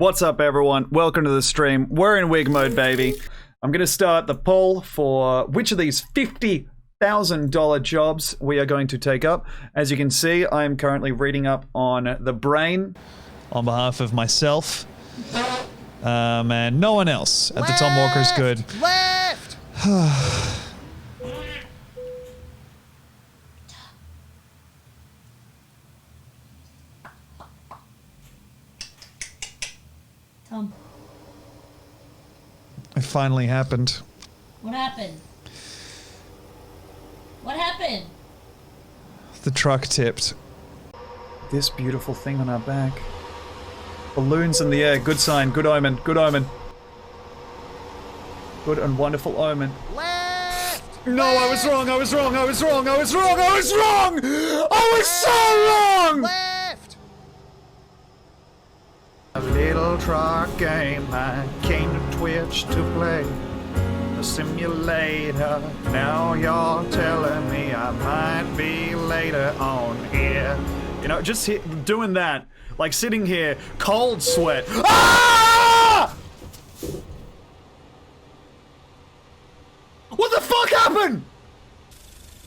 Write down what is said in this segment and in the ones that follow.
What's up, everyone? Welcome to the stream. We're in wig mode, baby. I'm going to start the poll for which of these $50,000 jobs we are going to take up. As you can see, I am currently reading up on the brain on behalf of myself and no one else at the Tom Walker's Good. Left! Tom, It finally happened. what happened? What happened? The truck tipped. This beautiful thing on our back. Balloons in the air. Good sign. Good omen. Good omen. Good and wonderful omen. Left! No, I was wrong. I was wrong. I was wrong. I was wrong. I was wrong. I was so wrong. Left! A little truck game. I came to Twitch to play a simulator. Now you're telling me I might be later on here. You know, just doing that, like sitting here, cold sweat. Ah! What the fuck happened?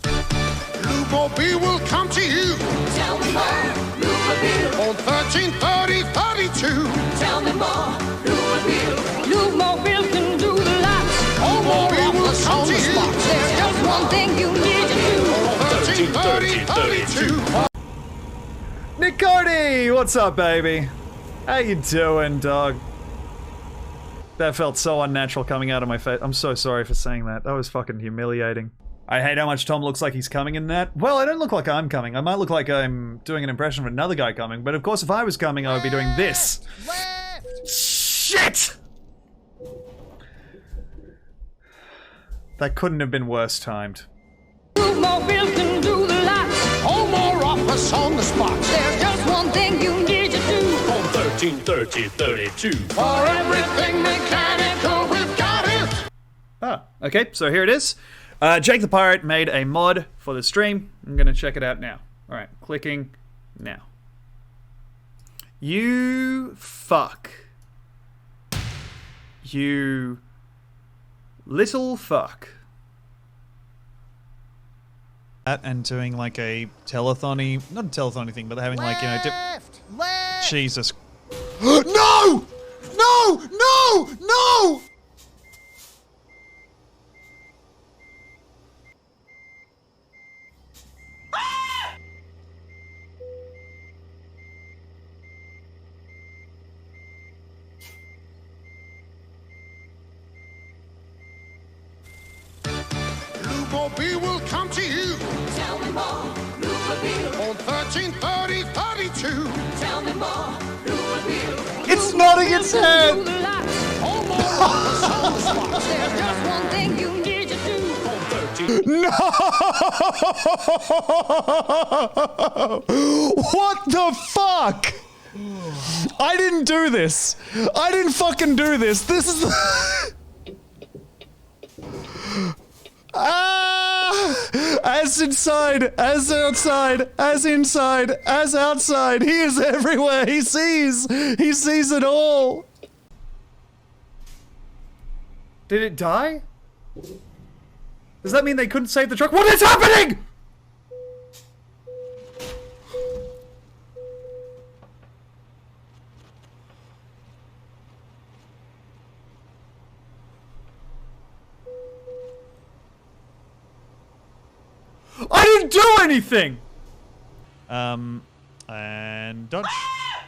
Bluemobile will come to you Tell me more, Bluemobile. on 133032. Tell me more, Bluemobile. Bluemobile can do the lots. Bluemobile will come to you There's just one thing you need to do. on 133032. Nick Cody, what's up, baby? How you doing, dog? That felt so unnatural coming out of my face. I'm so sorry for saying that. That was fucking humiliating. I hate how much Tom looks like he's coming in that. Well, I don't look like I'm coming. I might look like I'm doing an impression of another guy coming, but of course if I was coming, I would be doing this. Left! Shit! That couldn't have been worse timed. Bluemobile can do the lots. All more offers on the spot. There's just one thing you need to do. On 133032. For everything mechanical, we've got it. Ah, okay, so here it is. Jake the Pirate made a mod for the stream. I'm gonna check it out now. Alright, clicking now. You fuck. You little fuck. And doing like a telethon-y, not a telethon-y thing, but having like, you know, Left! Left! Jesus. No! No! No! No! Bluemobile will come to you Tell me more, Bluemobile. on 133032. Tell me more, Bluemobile. It's nodding its Do head! the lots. All more offers on the spot. There's just one thing you need to do. No! What the fuck? I didn't do this. I didn't fucking do this. This is the... As inside, as outside, as inside, as outside. He is everywhere. He sees it all. Did it die? Does that mean they couldn't save the truck? What is happening? I didn't do anything! And dodge.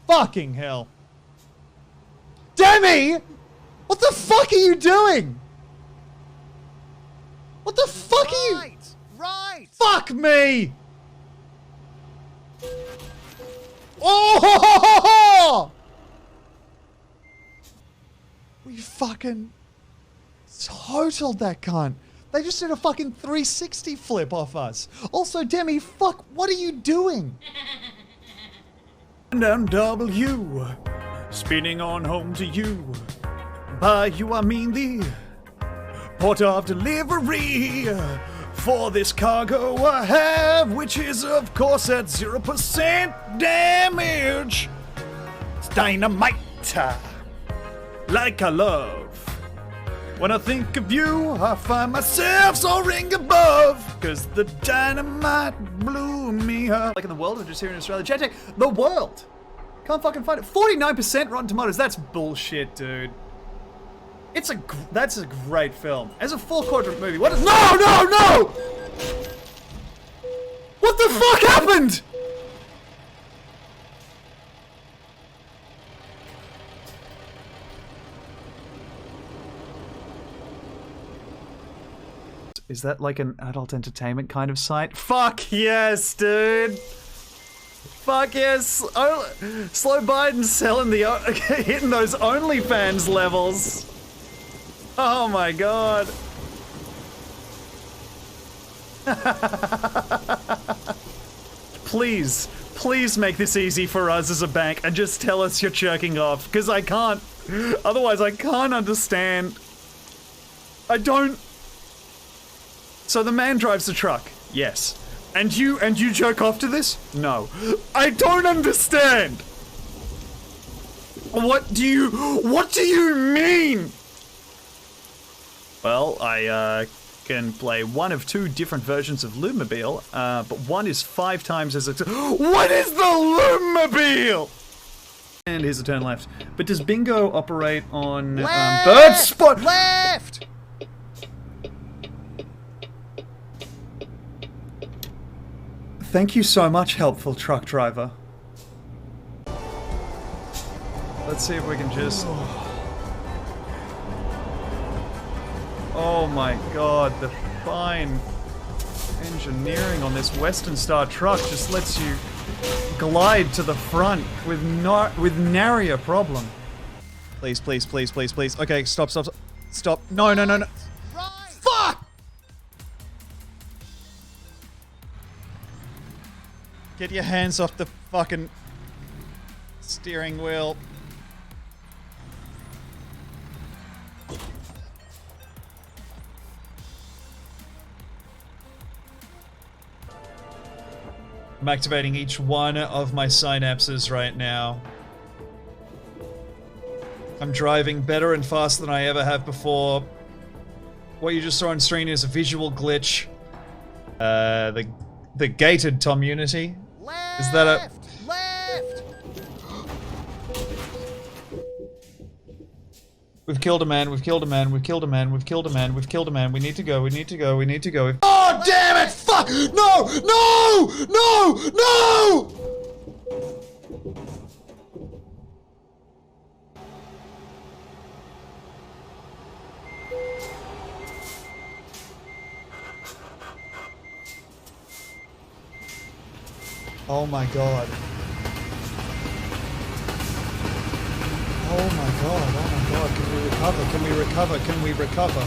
Fucking hell. Demi! What the fuck are you doing? What the fuck are you? Right! Right! Fuck me! Oh! We fucking totaled that cunt. They just did a fucking 360 flip off us. Also, Demi, fuck, what are you doing? And W, spinning on home to you. By you, I mean the port of delivery. For this cargo I have, which is of course at 0% damage. It's dynamite. like I love. When I think of you, I find myself soaring above. Cause the dynamite blew me up. Like in the world or just here in Australia? JJ, the world! Can't fucking find it. 49% Rotten Tomatoes, that's bullshit, dude. That's a great film. As a full quadrant movie, what is- No! What the fuck happened? Is that like an adult entertainment kind of site? Fuck yes, dude! Fuck yes! Oh, Slow Biden selling the hitting those OnlyFans levels. Oh my god. Please make this easy for us as a bank and just tell us you're jerking off, because I can't. Otherwise, I can't understand. I don't. So the man drives the truck. Yes. And you jerk off to this? No. I don't understand. What do you mean? Well, I can play one of two different versions of Lubmobile, but one is 5 times as What is the Lubmobile? And here's a turn left. But does bingo operate on bird spot? Left! Thank you so much, helpful truck driver. Let's see if we can just... Oh my god, the fine engineering on this Western Star truck just lets you glide to the front with nary a problem. Please. Okay, stop. No. Fuck! Get your hands off the fucking steering wheel. I'm activating each one of my synapses right now. I'm driving better and faster than I ever have before. What you just saw on screen is a visual glitch. The gated community. Is that a... Left! We've killed a man, we need to go. Oh, damn it! Fuck! No! Oh my god. Oh my god. Can we recover?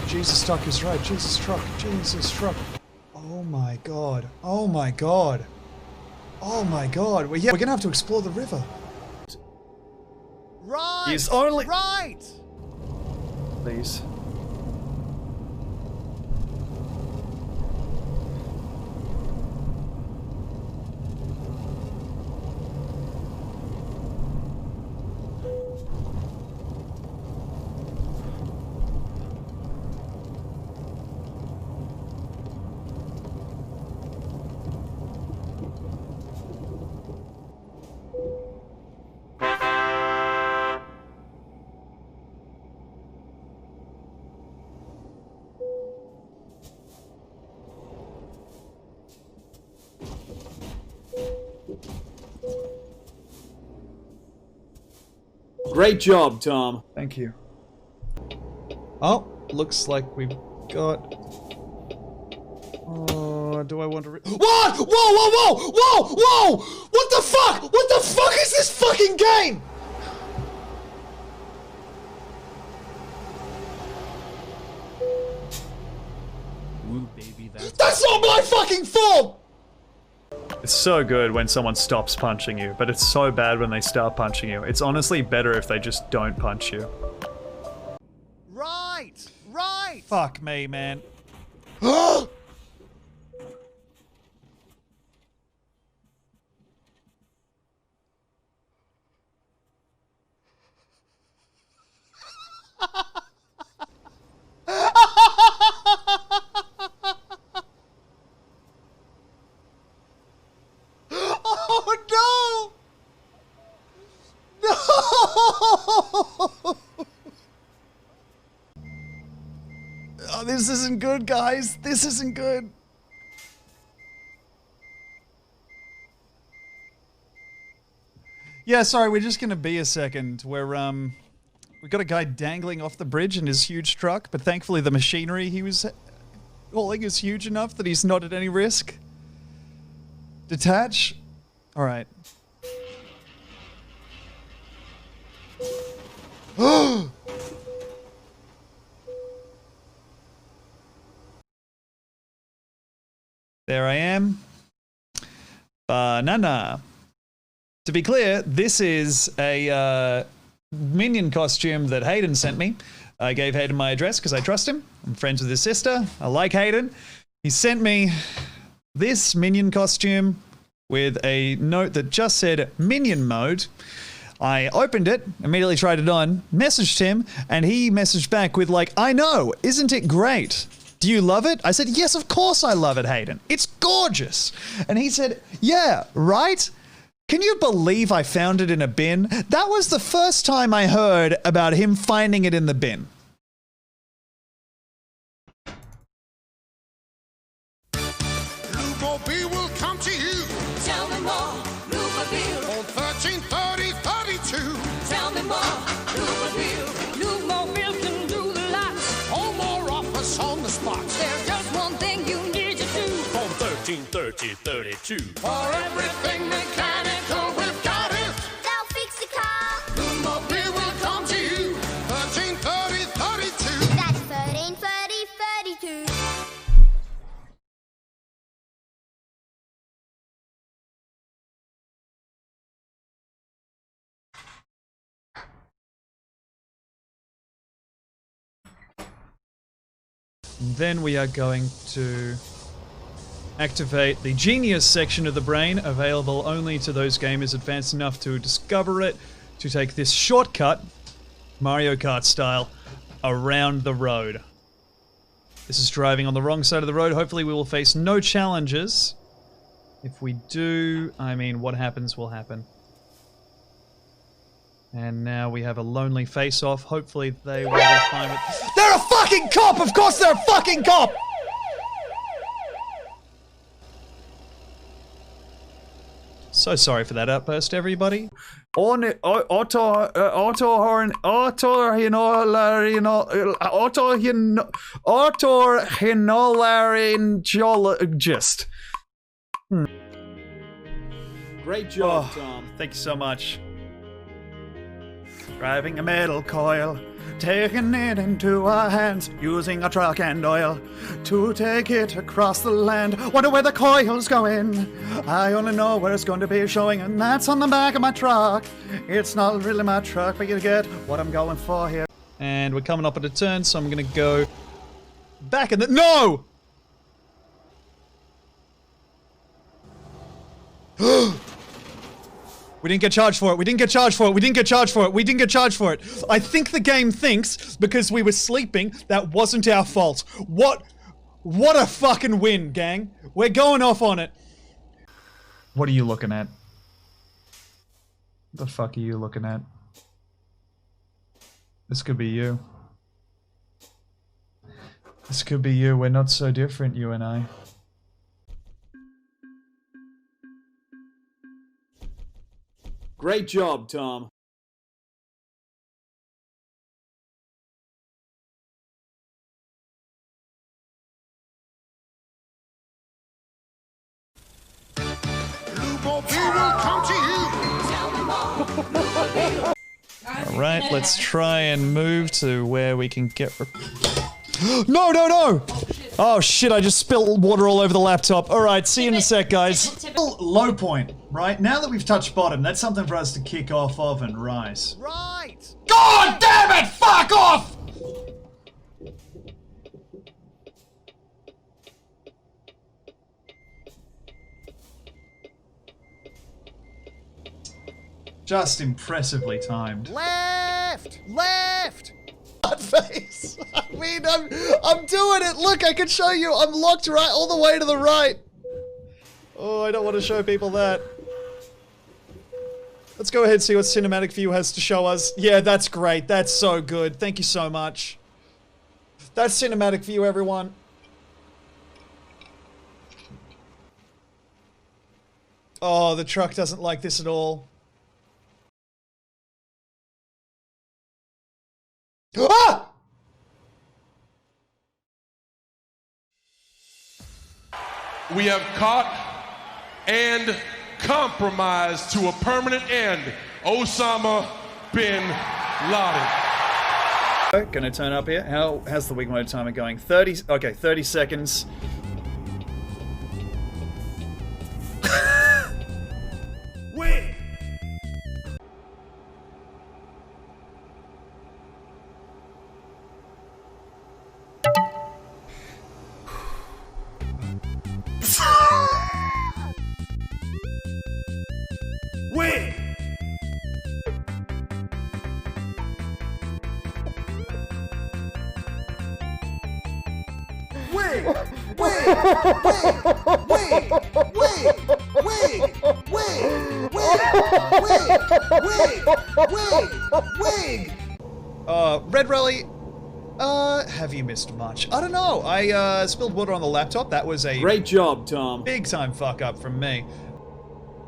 Jesus truck is right. Jesus truck. Oh my god. We're gonna have to explore the river. Right! He's only- Right! Please. Great job, Tom. Thank you. Oh, looks like we've got... Oh, do I want to What?! Whoa! What the fuck?! What the fuck is this fucking game?! Ooh, baby, That's not my fucking fault! It's so good when someone stops punching you, but it's so bad when they start punching you. It's honestly better if they just don't punch you. Right! Fuck me, man. Oh no! No! Oh, this isn't good, guys. This isn't good. Yeah, sorry, we're just gonna be a second. We've got a guy dangling off the bridge in his huge truck, but thankfully the machinery he was hauling is huge enough that he's not at any risk. Detach. All right. There I am. Banana. To be clear, this is a minion costume that Hayden sent me. I gave Hayden my address because I trust him. I'm friends with his sister. I like Hayden. He sent me this minion costume with a note that just said minion mode. I opened it, immediately tried it on, messaged him, and he messaged back with like, I know, isn't it great? Do you love it? I said, yes, of course I love it, Hayden. It's gorgeous. And he said, yeah, right? Can you believe I found it in a bin? That was the first time I heard about him finding it in the bin. Bluemobile will come to you. Tell me more, Bluemobile. On 133032. Tell me more, Bluemobile. Bluemobile can do the lots. Or more offers on the spot. There's just one thing you need to do. On 133032. For everything mechanical, we've got it. They'll fix the car. Bluemobile will come to you. 133032. That's 13, 30, 32. Then we are going to activate the genius section of the brain, available only to those gamers advanced enough to discover it, to take this shortcut, Mario Kart style, around the road. This is driving on the wrong side of the road. Hopefully we will face no challenges. If we do, I mean, what happens will happen. And now we have a lonely face-off. Hopefully they will be fine with... They're a fucking cop! Of course they're a fucking cop! So sorry for that outburst, everybody. Otorhinolaryngologist. Great job, Tom. Thank you so much. Driving a metal coil, taking it into our hands, using a truck and oil to take it across the land. Wonder where the coil's going. I only know where it's going to be showing, and that's on the back of my truck. It's not really my truck, but you get what I'm going for here. And we're coming up at a turn, so I'm gonna go back in the— No! We didn't get charged for it. We didn't get charged for it. We didn't get charged for it. We didn't get charged for it. I think the game thinks, because we were sleeping, that wasn't our fault. What a fucking win, gang. We're going off on it. What are you looking at? The fuck are you looking at? This could be you. This could be you. We're not so different, you and I. Great job, Tom. Bluemobile will come to you. Alright, let's try and move to where we can get... No, no, no! Oh shit, I just spilled water all over the laptop. Alright, see you in a sec, guys. Low point, right? Now that we've touched bottom, that's something for us to kick off of and rise. Right. God damn it! Fuck off! Just impressively timed. Left. Left. Face. I mean, I'm doing it. Look, I can show you. I'm locked right all the way to the right. Oh, I don't want to show people that. Let's go ahead and see what cinematic view has to show us. Yeah, that's great. That's so good. Thank you so much. That's cinematic view, everyone. Oh, the truck doesn't like this at all. Ah! We have caught and compromised to a permanent end Osama bin Laden. Gonna turn up here. How's the week mode timer going? 30. Okay, 30 seconds. Win! Win! Red Rally, have you missed much? I don't know. I spilled water on the laptop. That was a Great job, Tom. big time fuck up from me.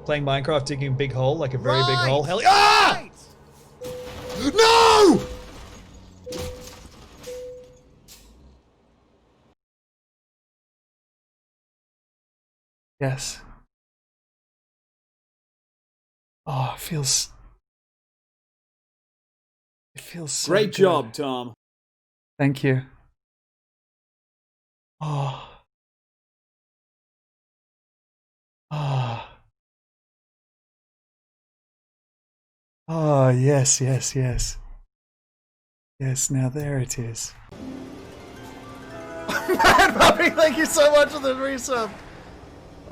Playing Minecraft, digging a big hole, like a very big hole. Hell, ah! No! Yes. Oh, it feels so Great good. job, Tom. Thank you. Oh. Oh. Oh, yes, yes, yes. Yes, now there it is. Mad Puppy, thank you so much for the resub.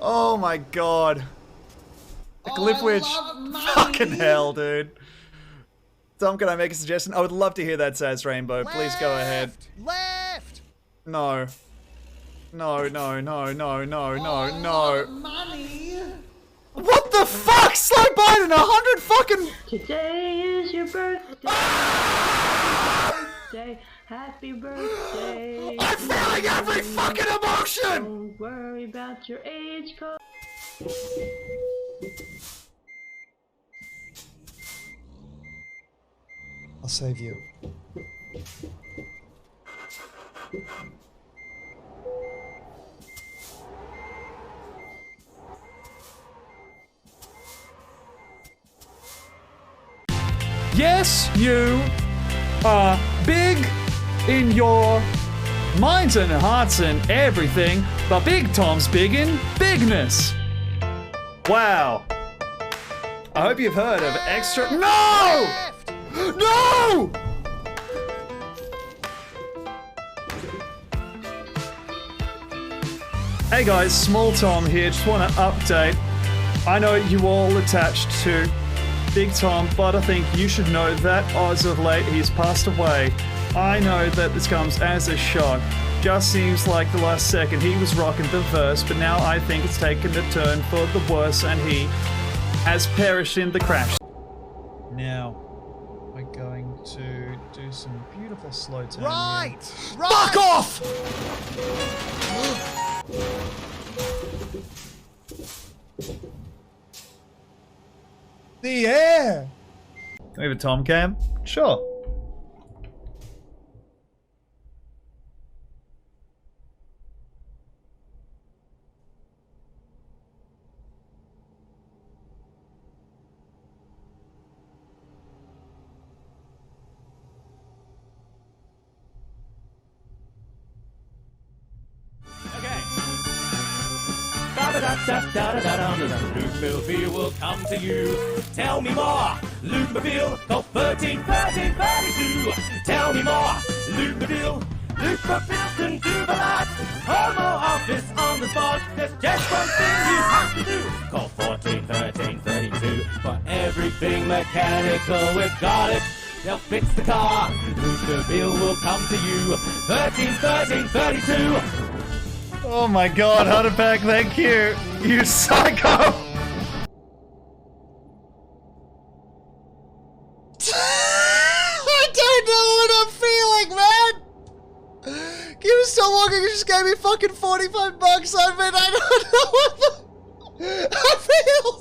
Oh my god. The Glyph Witch. Fucking hell, dude. Tom, can I make a suggestion? I would love to hear that Saz Rainbow. Please go ahead. Left! No. No, no, no, no, no, no, no. Money! What the fuck? Slow Biden, 100 fucking... Today is your birthday. Happy birthday. I'm feeling every fucking emotion! Don't worry about your age code. I'll save you. Yes, you are big in your minds and hearts and everything, but Big Tom's big in bigness. Wow. I hope you've heard of extra. No! No! Hey guys, Small Tom here. Just want to update. I know you all attached to Big Tom, but I think you should know that as of late he's passed away. I know that this comes as a shock. Just seems like the last second he was rocking the verse, but now I think it's taken a turn for the worse and he has perished in the crash. Now, we're going to do some beautiful slow turn. Right! Here. Right! Fuck off! The air! Can we have a Tom cam? Sure. Luke Mobile will come to you. Tell me more. Luke Mobile, call 13 13 32. Tell me more. Luke Mobile. Luke Mobile can do the lot. Home or office on the spot. There's just one thing you have to do. Call 14 13 32. For everything mechanical, we've got it. They'll fix the car. Luke Mobile will come to you. 13 13 32. Oh my god, Hunterpack, thank you! You psycho! motherfucker just gave me fucking $45. I mean, I don't know what the... I feel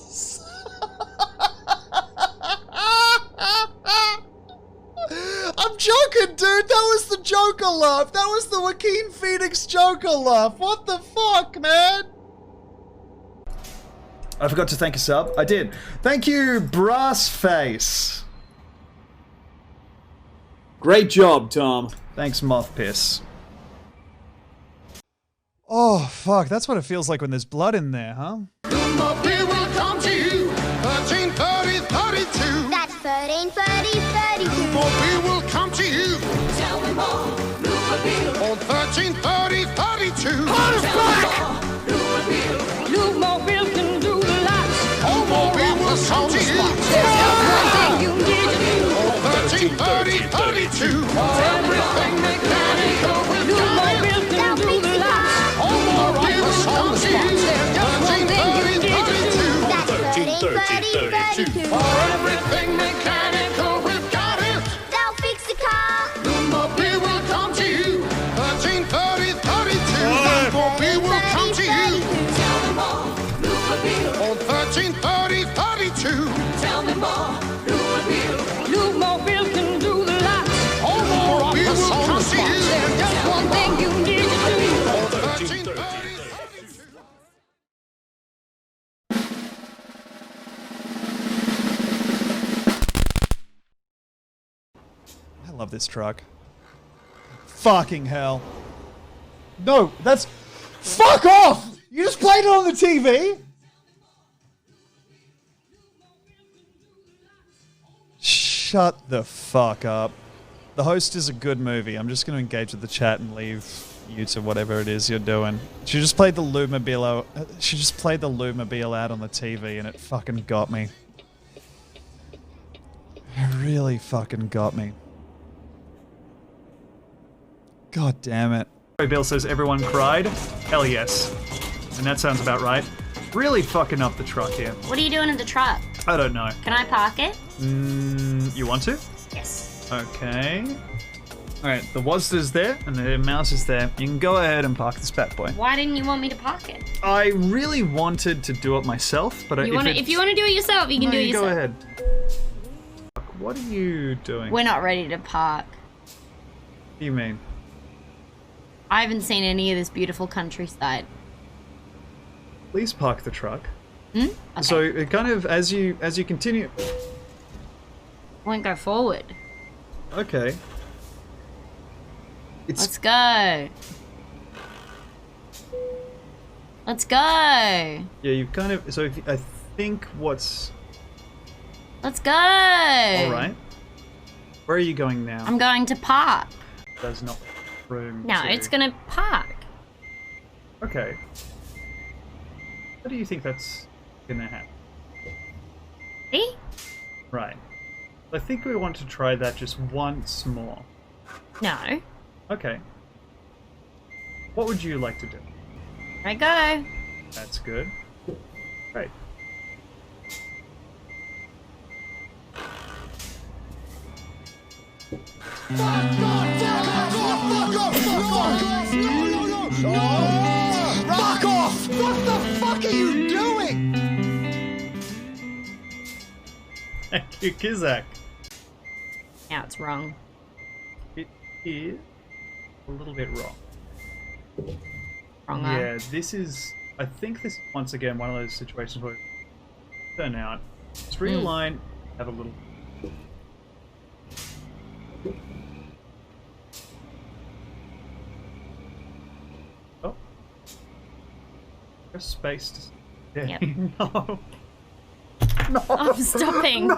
I'm joking, dude. That was the Joker laugh. That was the Joaquin Phoenix Joker laugh. What the fuck, man? I forgot to thank a sub. I did. Thank you, Brass Face. Great job, Tom. Thanks, Moth Piss. Oh, fuck. That's what it feels like when there's blood in there, huh? Mobile will come to you. 1330-32. That's 1330-32. Mobile will come to you. Tell me more, Loopmobile. On 1330-32. Tell me more, Loopmobile. New mobile can do lots. Oh, Mobile will come to you. One thing you need to do. On 1330-32. Everything mechanical will New come in. mobile can do lots. Oh, Mobile will come to you. One thing you need to do. 1330-32. That's 1330-32. For everything mechanical, we've got it. They'll fix the car. Mobile will come to you. 1330-32. Mobile will come to you. Tell me more, Loopmobile. On 1330-32. Tell me more, Loopmobile. New mobile can do lots. Oh, Mobile will come to you. Just one thing you need to do. On 1330-32. I love this truck. Fucking hell. No, that's... Fuck off! You just played it on the TV? Shut the fuck up. The Host is a good movie. I'm just going to engage with the chat and leave you to whatever it is you're doing. She just played the Loopmobile out on the TV and it fucking got me. It really fucking got me. God damn it. Bill says everyone cried. Hell yes. And that sounds about right. Really fucking up the truck here. What are you doing in the truck? I don't know. Can I park it? You want to? Yes. Okay. Alright, the Wazda's there and the mouse is there. You can go ahead and park this bad boy. Why didn't you want me to park it? I really wanted to do it myself, but If you want to do it yourself, you can do it yourself. Go ahead. What are you doing? We're not ready to park. What do you mean? I haven't seen any of this beautiful countryside. Please park the truck. Okay. So it kind of as you continue. Won't go forward. Okay. Let's go. Let's go. Yeah, you kind of. So I think what's. Let's go. All right. Where are you going now? I'm going to park. There's not room. No, it's gonna park. Okay. What do you think that's gonna happen? See? Right. I think we want to try that just once more. No. Okay. What would you like to do? There I go. That's good. Great. Fuck off! What the fuck are you doing? Thank you, Kizak. Now it's wrong. It is a little bit wrong. Wrong. Yeah, this is... I think this is once again one of those situations where turn out, just realign, have a little... Oh. Press space to... Yeah. Yep. No. No. I'm stopping. No!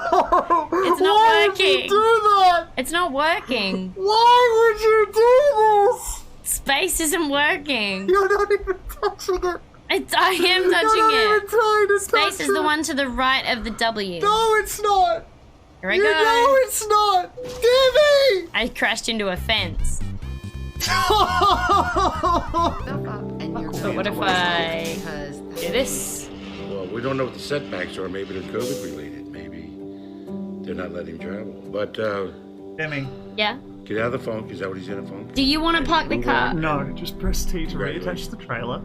It's not Why working. would you do that? It's not working. Why would you do this? Space isn't working. You're not even touching it. I am touching You're not it. even trying to Space touch is the it. one to the right of the W. No, it's not. Here I You go. know it's not. Demi! I crashed into a fence. But what if I do this? Well, we don't know what the setbacks are. Maybe they're COVID related. Maybe they're not letting him travel. But, Demi, Yeah? Get out of the funk. Is that what he's in a funk? Do you want to park the car? No, just press T to reattach the trailer.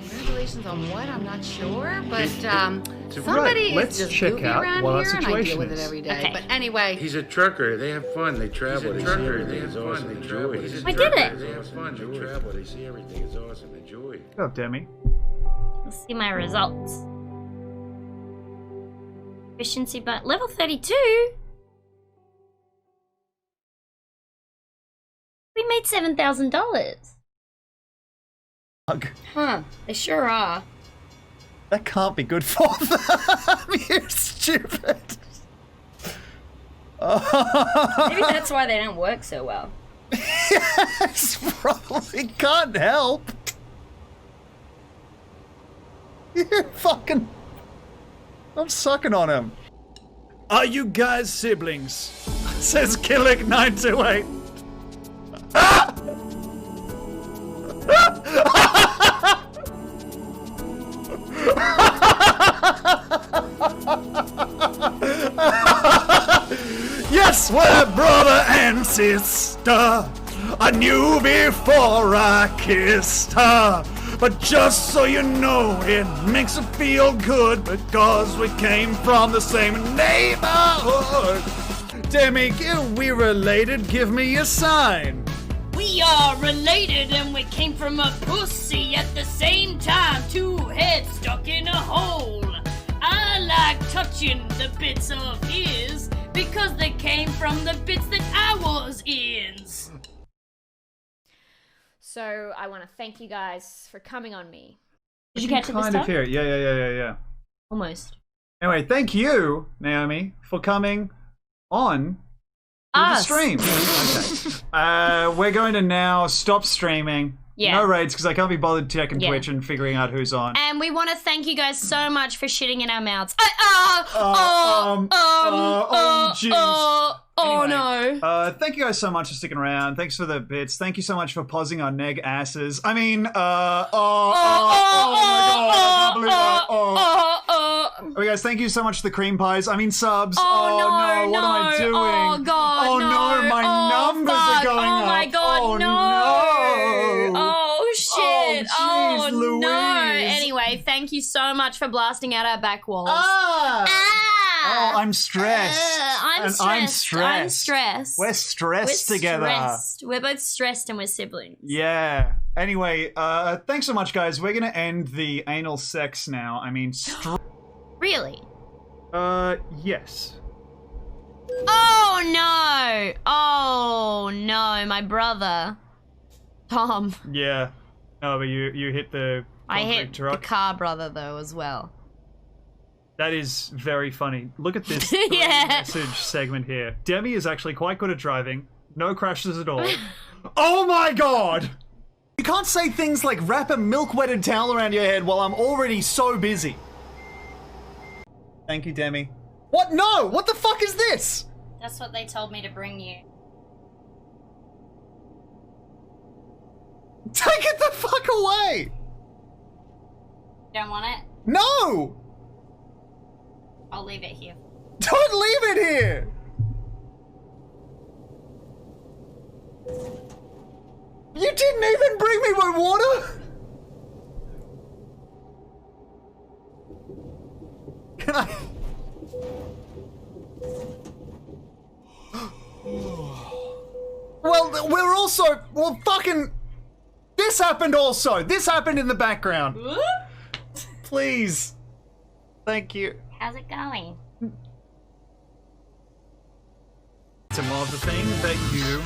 Congratulations on what? I'm not sure, but Right, somebody let's is just check goofy out around what our here, and I deal situation with it is. every day. Okay. But anyway, He's a trucker. They have fun. They travel. He's a They see trucker. everything. They have It's fun. awesome. They Enjoy travel. it. He's a I did it. They have fun. They travel. They see everything. It's awesome. Enjoy it. Go, Demi. Let's see my results. Efficiency, but level 32. We made $7,000. Huh? They sure are. That can't be good for them. You're stupid. Maybe that's why they don't work so well. Yes, probably can't help. You fucking... I'm sucking on him. Are you guys siblings? Says Killick928. Ah! Yes, we're brother and sister. I knew before I kissed her. But just so you know, it makes her feel good because we came from the same neighborhood. Demi, we related? Give me a sign. We are related and we came from a pussy at the same time. Two heads stuck in a hole. I like touching the bits of his because they came from the bits that I was in. So I want to thank you guys for coming on me. Did you catch it this Kind of time? hear it. Yeah. Almost. Anyway, thank you, Naomi, for coming on to the Us. stream. Okay. We're going to now stop streaming. Yeah. No raids because I can't be bothered checking Yeah. Twitch and figuring out who's on. And we want to thank you guys so much for shitting in our mouths. jeez. Oh Anyway, no. Thank you guys so much for sticking around. Thanks for the bits. Thank you so much for pausing our neg asses. I mean, oh my god, I can't believe that. Okay, guys, thank you so much for the cream pies. I mean, subs. Oh no, what am I doing? Oh god, Oh no, my numbers are going up. Oh my god, oh, no. Oh shit. Oh, jeez, no. Louise. Anyway, thank you so much for blasting out our back walls. Oh, I'm stressed. I'm And stressed. I'm stressed. I'm stressed. We're stressed together. Stressed. We're both stressed and we're siblings. Yeah. Anyway, thanks so much, guys. We're gonna end the anal sex now. I mean, Really? yes. Oh no! Oh no, my brother. Tom. Yeah. No, but you hit the I hit concrete truck. the car brother though as well. That is very funny. Look at this Yeah. message segment here. Demi is actually quite good at driving. No crashes at all. Oh my god! You can't say things like wrap a milk-wetted towel around your head while I'm already so busy. Thank you, Demi. What? No! What the fuck is this? That's what they told me to bring you. Take it the fuck away! Don't want it? No! I'll leave it here. Don't leave it here! You didn't even bring me my water? Can I... Well, we're also... Well, fucking... This happened also. This happened in the background. Please. Thank you. How's it going? Some of the thing that you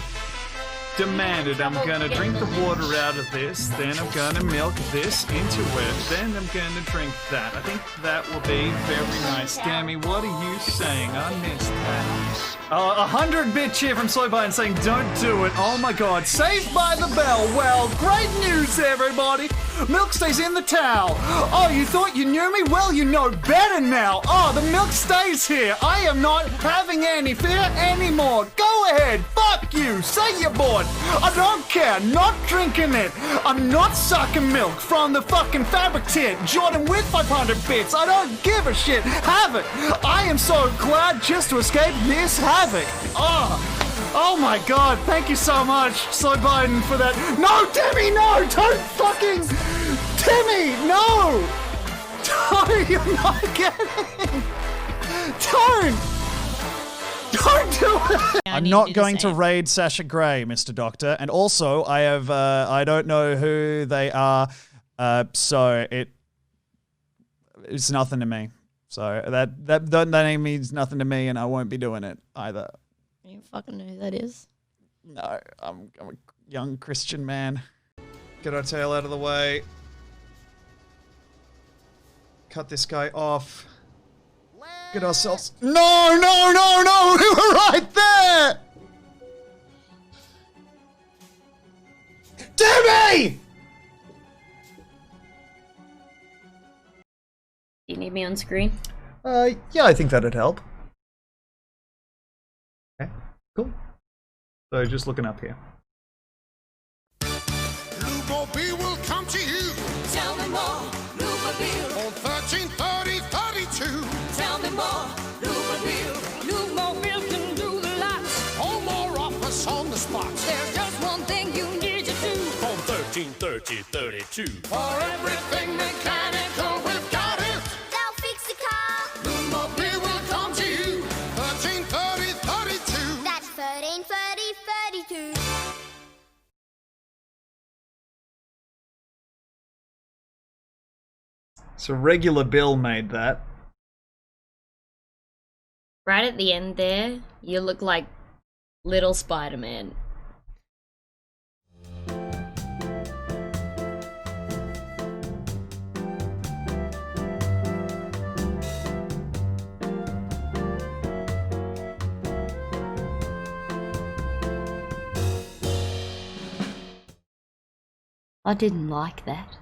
demanded. I'm gonna drink the water out of this, then I'm gonna milk this into it, then I'm gonna drink that. I think that will be very nice. Demi, what are you saying? I missed that. 100-bit cheer from Slowbite saying, don't do it. Oh my god. Saved by the bell. Well, great news, everybody. Milk stays in the towel. Oh, you thought you knew me? Well, you know better now. Oh, the milk stays here. I am not having any fear anymore. Go ahead. Fuck you. Say you're bored. I don't care. Not drinking it. I'm not sucking milk from the fucking fabric tit. Jordan with 500 bits. I don't give a shit. Have it. I am so glad just to escape this havoc. Oh. Oh my god, thank you so much, Slow Biden, for that. No, Demi, no! Don't fucking... Demi, no! No, you're not getting... Don't do it! I'm not going to raid Sasha Grey, Mr. Doctor, and also I have, I don't know who they are, so it's nothing to me. So that name means nothing to me, and I won't be doing it either. You fucking know who that is? No, I'm a young Christian man. Get our tail out of the way. Cut this guy off. Get ourselves... No, no, no, no! We were right there! Demi! You need me on screen? Yeah, I think that'd help. Okay, cool. So just looking up here. Bluemobile will come to you. Tell me more, Bluemobile. On 133032. Tell me more, Bluemobile. Bluemobile can do the lots. Or more offers on the spot. There's just one thing you need to do. On 133032. For everything mechanical, we've got it. They'll fix the car. Bluemobile will come to you. 133032. That's 133032. So regular Bill made that. Right at the end there, you look like little Spider-Man. I didn't like that.